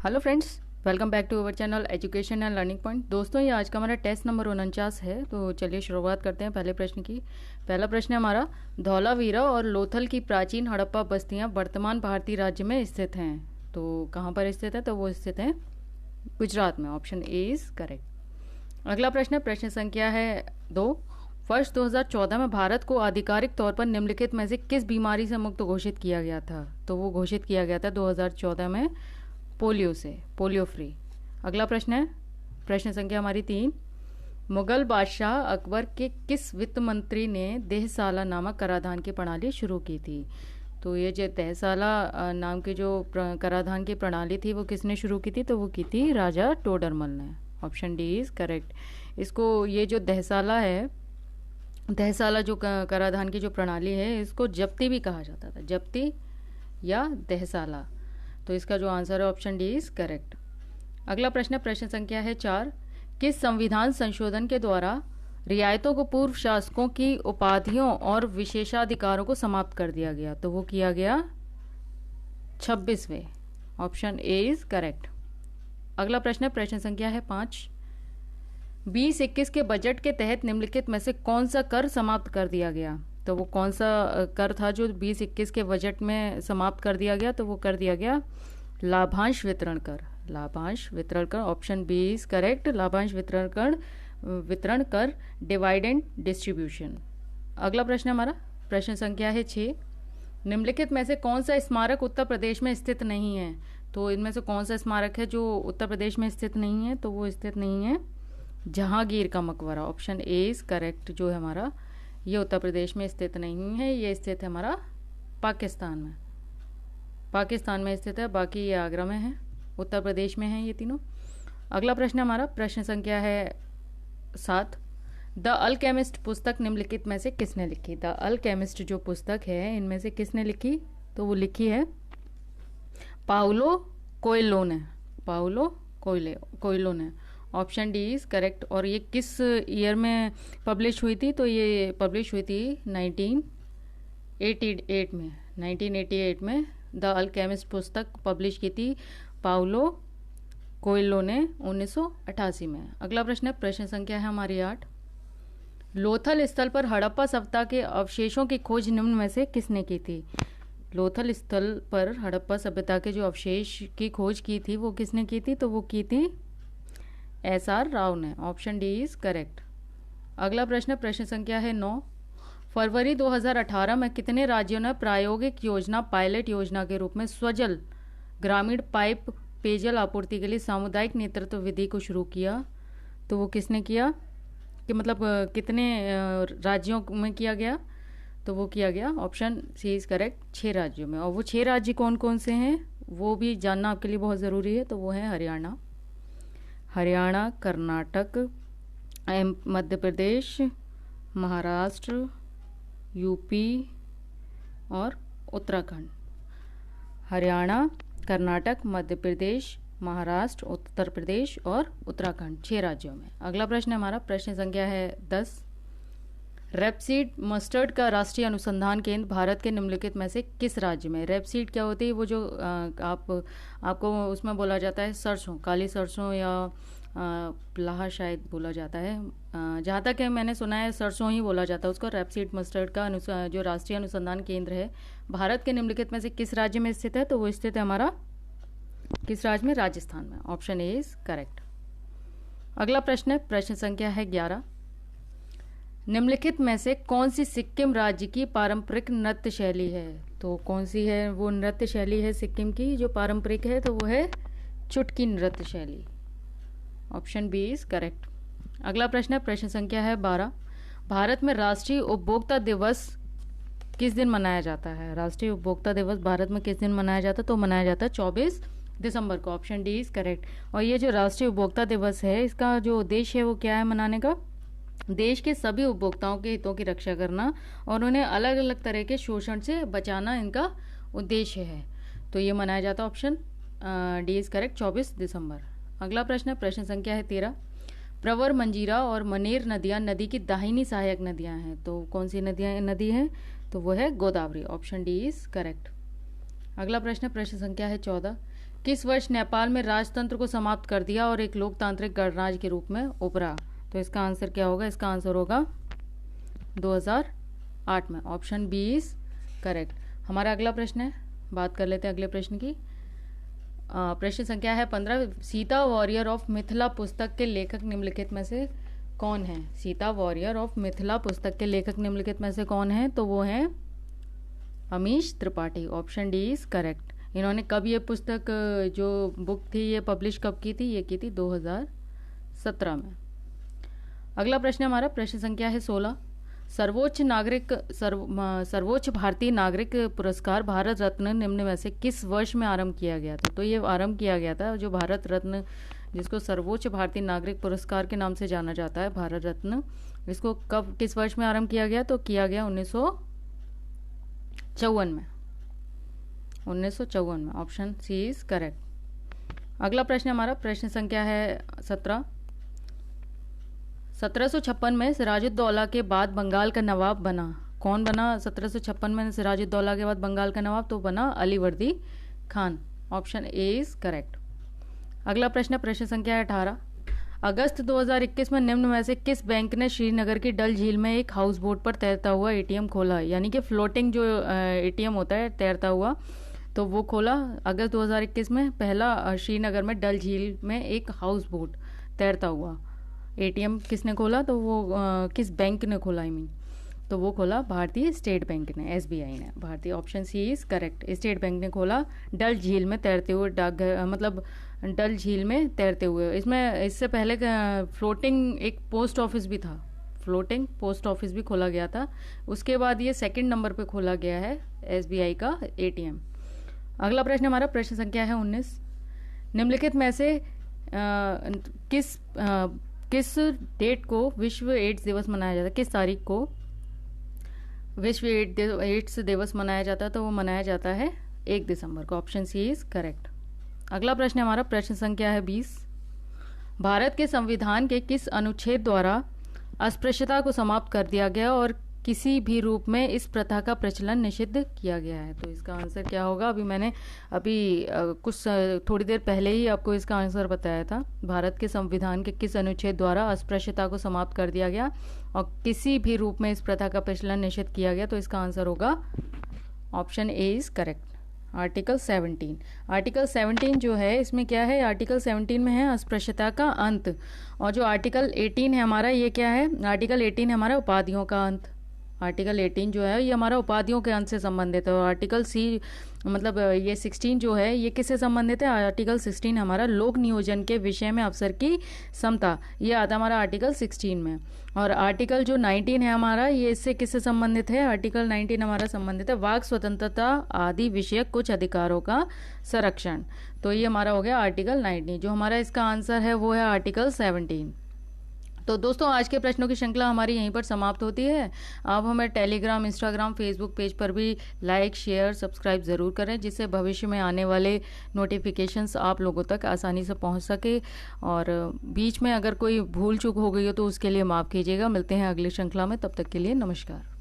Hello friends, welcome back to our channel education and learning point. दोस्तों, ये आज का हमारा टेस्ट नंबर 49 है। तो चलिए शुरुआत करते हैं पहले प्रश्न की। पहला प्रश्न है हमारा, धौलावीरा और लोथल की प्राचीन हड़प्पा बस्तियां वर्तमान भारतीय राज्य में स्थित हैं। तो कहाँ पर स्थित है? तो वो स्थित हैं गुजरात में। Option A is correct. अगला प्रश्न है, प्रश्न संख्या है 2। वर्ष 2014 में भारत को आधिकारिक तौर पर निम्नलिखित में से किस बीमारी से मुक्त घोषित किया गया था? तो वो घोषित किया गया था 2014 में पोलियो से, पोलियो फ्री। अगला प्रश्न है, प्रश्न संख्या हमारी 3। मुगल बादशाह अकबर के किस वित्त मंत्री ने देहसाला नामक कराधान की प्रणाली शुरू की थी? तो ये जो देहसाला नाम की जो कराधान की प्रणाली थी वो किसने शुरू की थी? तो वो की थी राजा टोडरमल ने। Option D is correct. इसको ये जो देहसाला है, देहसाला जो कराधान की जो प्रणाली है, इसको जब्ती भी कहा जाता था, जब्ती या देहसाला। तो इसका जो आंसर है ऑप्शन डी इज करेक्ट। अगला प्रश्न, प्रश्न संख्या है 4। किस संविधान संशोधन के द्वारा रियायतों को पूर्व शासकों की उपाधियों और विशेषाधिकारों को समाप्त कर दिया गया? तो वो किया गया 26वें। Option A is correct. अगला प्रश्न, प्रश्न संख्या है 5। 2021 के बजट के तहत निम्नलिखित में से कौन सा कर समाप्त कर दिया गया? तो वो कौन सा कर था जो 2021 के बजट में समाप्त कर दिया गया? तो वो कर दिया गया लाभांश वितरण कर, लाभांश वितरण कर। Option B is correct. लाभांश वितरण कर डिवाइडेंड डिस्ट्रीब्यूशन। अगला प्रश्न हमारा, प्रश्न संख्या है 6। निम्नलिखित में से कौन सा स्मारक उत्तर प्रदेश में स्थित नहीं है? तो इनमें से कौन सा स्मारक है जो उत्तर प्रदेश में स्थित नहीं है? तो वो स्थित नहीं है जहांगीर का मकबरा। Option A is correct. जो है हमारा, ये उत्तर प्रदेश में स्थित नहीं है, ये स्थित है हमारा पाकिस्तान में, पाकिस्तान में स्थित है। बाकी ये आगरा में है, उत्तर प्रदेश में है ये तीनों। अगला प्रश्न हमारा, प्रश्न संख्या है 7। द अल्केमिस्ट पुस्तक निम्नलिखित में से किसने लिखी? द अल्केमिस्ट जो पुस्तक है, इनमें से किसने लिखी? तो वो लिखी है पाउलो कोएल्हो ने, पाउलो कोएल्हो ने। Option D is correct. और ये किस ईयर में पब्लिश हुई थी? तो ये पब्लिश हुई थी 1988 में। 1988 में द अल्केमिस्ट पुस्तक पब्लिश की थी पाउलो कोएल्हो ने 1988 में। अगला प्रश्न है, प्रश्न संख्या है हमारी 8। लोथल स्थल पर हड़प्पा सभ्यता के अवशेषों की खोज निम्न में से किसने की थी? लोथल स्थल पर हड़प्पा सभ्यता के जो अवशेष की खोज की थी वो किसने की थी? तो वो की थी एस.आर. राव ने। Option D is correct. अगला प्रश्न, प्रश्न संख्या है 9। फरवरी 2018 में कितने राज्यों ने प्रायोगिक योजना, पायलट योजना के रूप में स्वजल ग्रामीण पाइप पेयजल आपूर्ति के लिए सामुदायिक नेतृत्व विधि को शुरू किया? तो वो किसने किया, कि मतलब कितने राज्यों में किया गया? तो वो किया गया, ऑप्शन सी इज करेक्ट, 6 राज्यों में। और वो 6 राज्य कौन कौन से हैं वो भी जानना आपके लिए बहुत ज़रूरी है। तो वो है हरियाणा, कर्नाटक, मध्य प्रदेश, महाराष्ट्र, यूपी और उत्तराखंड। हरियाणा, कर्नाटक, मध्य प्रदेश, महाराष्ट्र, उत्तर प्रदेश और उत्तराखंड, 6 राज्यों में। अगला प्रश्न हमारा, प्रश्न संख्या है 10। रेपसीड मस्टर्ड का राष्ट्रीय अनुसंधान केंद्र भारत के निम्नलिखित में से किस राज्य में? रेपसीड क्या होती है? वो जो आपको उसमें बोला जाता है सरसों, काली सरसों या प्लाहा शायद बोला जाता है। जहाँ तक है मैंने सुना है सरसों ही बोला जाता है उसको। रेपसीड मस्टर्ड का जो राष्ट्रीय अनुसंधान केंद्र है भारत के निम्नलिखित में से किस राज्य में स्थित है? तो वो स्थित है हमारा किस राज्य में? राजस्थान में। Option A is correct. अगला प्रश्न है, प्रश्न संख्या है 11। निम्नलिखित में से कौन सी सिक्किम राज्य की पारंपरिक नृत्य शैली है? तो कौन सी है वो नृत्य शैली है सिक्किम की जो पारंपरिक है? तो वो है चुटकी नृत्य शैली। Option B is correct. अगला प्रश्न है, प्रश्न संख्या है 12। भारत में राष्ट्रीय उपभोक्ता दिवस किस दिन मनाया जाता है? राष्ट्रीय उपभोक्ता दिवस भारत में किस दिन मनाया जाता है? तो मनाया जाता है 24 दिसंबर को। Option D is correct. और ये जो राष्ट्रीय उपभोक्ता दिवस है, इसका जो उद्देश्य है वो क्या है मनाने का? देश के सभी उपभोक्ताओं के हितों की रक्षा करना और उन्हें अलग अलग तरह के शोषण से बचाना इनका उद्देश्य है। तो ये मनाया जाता है, ऑप्शन डी इज करेक्ट, 24 दिसंबर। अगला प्रश्न है, प्रश्न संख्या है 13। प्रवर, मंजीरा और मनेर नदियां नदी की दाहिनी सहायक नदियां हैं। तो कौन सी नदी है? तो वो है Godavari. Option D is correct. अगला प्रश्न है, प्रश्न संख्या है 14। किस वर्ष नेपाल में राजतंत्र को समाप्त कर दिया और एक लोकतांत्रिक गणराज्य के रूप में उभरा? तो इसका आंसर क्या होगा? इसका आंसर होगा 2008 में। Option B is correct. हमारा अगला प्रश्न है, बात कर लेते हैं अगले प्रश्न की। प्रश्न संख्या है 15। सीता वॉरियर ऑफ मिथिला पुस्तक के लेखक निम्नलिखित में से कौन है? सीता वॉरियर ऑफ मिथिला पुस्तक के लेखक निम्नलिखित में से कौन है? तो वो हैं Amish Tripathi. Option D is correct. इन्होंने कब ये पुस्तक, जो बुक थी, ये पब्लिश कब की थी? ये की थी 2017 में। अगला प्रश्न हमारा प्रश्न संख्या है 16। सर्वोच्च भारतीय नागरिक पुरस्कार भारत रत्न निम्न में से किस वर्ष में आरंभ किया गया था? तो ये आरंभ किया गया था, जो भारत रत्न, जिसको सर्वोच्च भारतीय नागरिक पुरस्कार के नाम से जाना जाता है, भारत रत्न, इसको कब, किस वर्ष में आरंभ किया गया? तो किया गया 1954 में। 1954 में। Option C is correct. अगला प्रश्न हमारा प्रश्न संख्या है 17। 1756 में सिराजुद्दौला के बाद बंगाल का नवाब बना, कौन बना 1756 में सिराजुद्दौला के बाद बंगाल का नवाब? तो बना Alivardi Khan. Option A is correct. अगला प्रश्न प्रश्न संख्या है 18। अगस्त 2021 में निम्न में से किस बैंक ने श्रीनगर की डल झील में एक हाउस बोट पर तैरता हुआ एटीएम खोला? यानी कि फ्लोटिंग जो एटीएम होता है तैरता हुआ, तो वो खोला अगस्त 2021 में। पहला श्रीनगर में डल झील में एक हाउस बोट तैरता हुआ एटीएम किसने खोला? तो वो किस बैंक ने खोला? तो वो खोला भारतीय स्टेट बैंक ने, एसबीआई ने। भारतीय, option C is correct. State bank ने खोला डल झील में तैरते हुए डाकघर, मतलब डल झील में तैरते हुए। इसमें इससे पहले फ्लोटिंग एक पोस्ट ऑफिस भी था, फ्लोटिंग पोस्ट ऑफिस भी खोला गया था। उसके बाद ये सेकंड नंबर पे खोला गया है एसबीआई का एटीएम। अगला प्रश्न हमारा प्रश्न संख्या है 19। निम्नलिखित में से किस डेट को विश्व एड्स दिवस मनाया जाता है? किस तारीख को विश्व एड्स दिवस मनाया जाता है? तो वो मनाया जाता है 1 दिसंबर को। Option C is correct. अगला प्रश्न हमारा प्रश्न संख्या है 20। भारत के संविधान के किस अनुच्छेद द्वारा अस्पृश्यता को समाप्त कर दिया गया और किसी भी रूप में इस प्रथा का प्रचलन निषिद्ध किया गया है? तो इसका आंसर क्या होगा? मैंने कुछ थोड़ी देर पहले ही आपको इसका आंसर बताया था। भारत के संविधान के किस अनुच्छेद द्वारा अस्पृश्यता को समाप्त कर दिया गया और किसी भी रूप में इस प्रथा का प्रचलन निषिद्ध किया गया? तो इसका आंसर होगा option A is correct, article 17। Article 17 जो है, इसमें क्या है? आर्टिकल 17 में है अस्पृश्यता का अंत, और जो आर्टिकल 18 है हमारा, ये क्या है? आर्टिकल 18 है हमारा उपाधियों का अंत। आर्टिकल 18 जो है ये हमारा उपाधियों के अंत से संबंधित है। और आर्टिकल सी, मतलब ये 16 जो है, ये किससे संबंधित है? आर्टिकल 16 हमारा लोक नियोजन के विषय में अवसर की समता, ये आता है हमारा आर्टिकल 16 में। और आर्टिकल जो 19 है हमारा, ये इससे किससे संबंधित है? आर्टिकल 19 हमारा संबंधित है वाक स्वतंत्रता आदि विषयक कुछ अधिकारों का संरक्षण। तो ये हमारा हो गया आर्टिकल 19। जो हमारा इसका आंसर है वो है आर्टिकल 17। तो दोस्तों, आज के प्रश्नों की श्रृंखला हमारी यहीं पर समाप्त होती है। आप हमें टेलीग्राम, इंस्टाग्राम, फेसबुक पेज पर भी लाइक, शेयर, सब्सक्राइब ज़रूर करें, जिससे भविष्य में आने वाले नोटिफिकेशंस आप लोगों तक आसानी से पहुंच सके। और बीच में अगर कोई भूल चूक हो गई हो तो उसके लिए माफ़ कीजिएगा। मिलते हैं अगली श्रृंखला में, तब तक के लिए नमस्कार।